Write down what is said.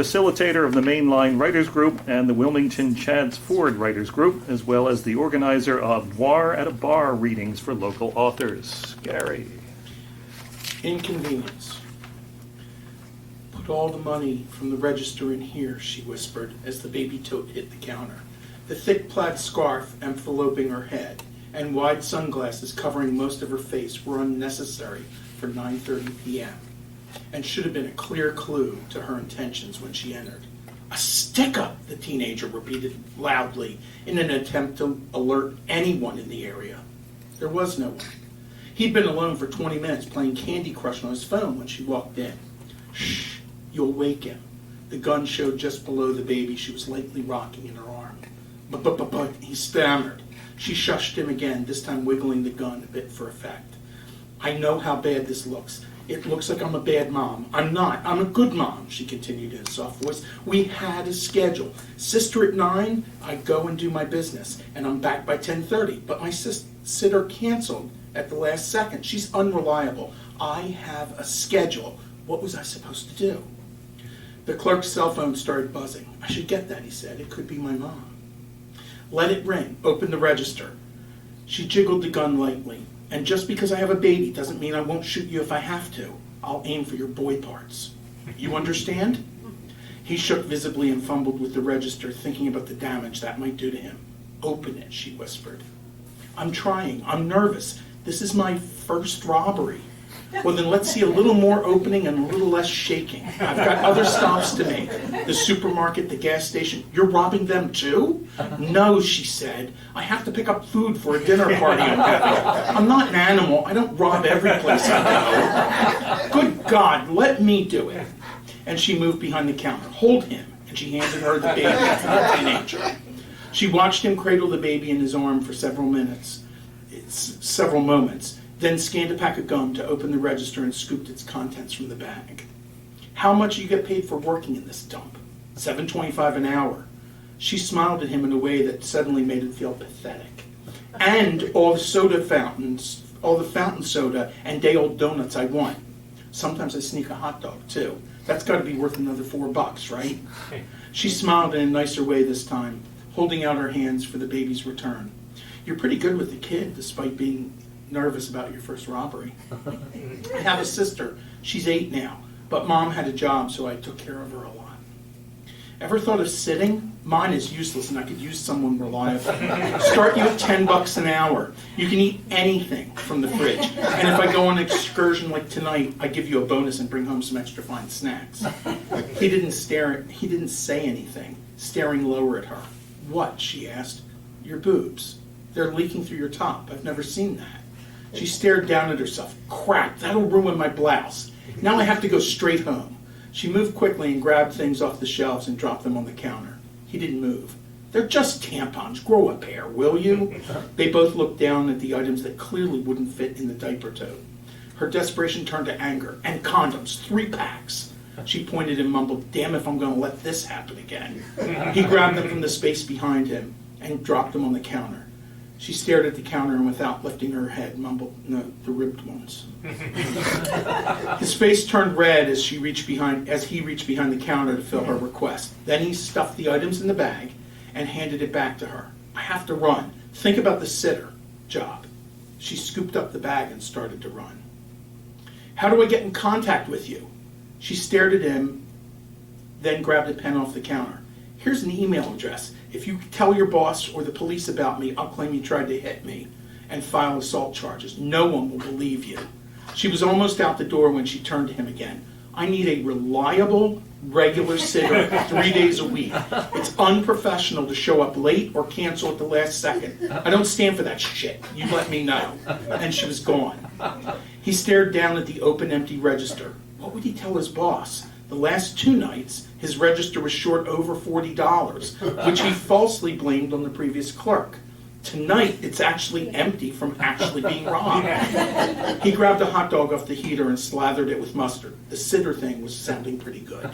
facilitator of the Mainline Writers Group and the Wilmington Chadds Ford Writers Group, as well as the organizer of Noir at a Bar readings for local authors. Gary. Inconvenience. Put all the money from the register in here, she whispered as the baby tote hit the counter. The thick plaid scarf enveloping her head and wide sunglasses covering most of her face were unnecessary for 9:30 p.m. and should have been a clear clue to her intentions when she entered. A stick-up, the teenager repeated loudly in an attempt to alert anyone in the area. There was no one. He'd been alone for 20 minutes playing Candy Crush on his phone when she walked in. Shh, you'll wake him. The gun showed just below the baby she was lightly rocking in her arm. But, he stammered. She shushed him again, this time wiggling the gun a bit for effect. I know how bad this looks. It looks like I'm a bad mom. I'm not. I'm a good mom, she continued in a soft voice. We had a schedule. Sister at 9, I go and do my business, and I'm back by 10:30. But my sitter canceled at the last second. She's unreliable. I have a schedule. What was I supposed to do? The clerk's cell phone started buzzing. I should get that, he said. It could be my mom. Let it ring. Open the register. She jiggled the gun lightly. And just because I have a baby doesn't mean I won't shoot you if I have to. I'll aim for your boy parts. You understand? He shook visibly and fumbled with the register, thinking about the damage that might do to him. Open it, she whispered. I'm trying. I'm nervous. This is my first robbery. Well, then let's see a little more opening and a little less shaking. I've got other stops to make. The supermarket, the gas station. You're robbing them too? No, she said. I have to pick up food for a dinner party I'm having. I'm not an animal. I don't rob every place I go. Good God, let me do it. And she moved behind the counter. Hold him. And she handed her the baby to the teenager. She watched him cradle the baby in his arm for several moments, then scanned a pack of gum to open the register and scooped its contents from the bag. How much do you get paid for working in this dump? $7.25 an hour. She smiled at him in a way that suddenly made him feel pathetic. And all the soda fountains, all the fountain soda and day-old donuts I want. Sometimes I sneak a hot dog too. That's got to be worth another $4, right? She smiled in a nicer way this time, holding out her hands for the baby's return. You're pretty good with the kid, despite being nervous about your first robbery. I have a sister. She's 8 now, but Mom had a job, so I took care of her a lot. Ever thought of sitting? Mine is useless, and I could use someone reliable. Start you at $10 an hour. You can eat anything from the fridge, and if I go on an excursion like tonight, I give you a bonus and bring home some extra fine snacks. He didn't say anything, staring lower at her. What? She asked. Your boobs. They're leaking through your top. I've never seen that. She stared down at herself. Crap, that'll ruin my blouse. Now I have to go straight home. She moved quickly and grabbed things off the shelves and dropped them on the counter. He didn't move. They're just tampons. Grow a pair, will you? They both looked down at the items that clearly wouldn't fit in the diaper tote. Her desperation turned to anger. And condoms, 3 packs. She pointed and mumbled, damn if I'm going to let this happen again. He grabbed them from the space behind him and dropped them on the counter. She stared at the counter and without lifting her head mumbled, no, the ribbed ones. His face turned red as he reached behind the counter to fill her request. Then he stuffed the items in the bag and handed it back to her. I have to run. Think about the sitter job. She scooped up the bag and started to run. How do I get in contact with you? She stared at him, then grabbed a pen off the counter. Here's an email address. If you tell your boss or the police about me, I'll claim you tried to hit me and file assault charges. No one will believe you. She was almost out the door when she turned to him again. I need a reliable, regular sitter 3 days a week. It's unprofessional to show up late or cancel at the last second. I don't stand for that shit. You let me know. And she was gone. He stared down at the open, empty register. What would he tell his boss? The last 2 nights, his register was short over $40, which he falsely blamed on the previous clerk. Tonight, it's actually empty from actually being robbed. He grabbed a hot dog off the heater and slathered it with mustard. The sitter thing was sounding pretty good.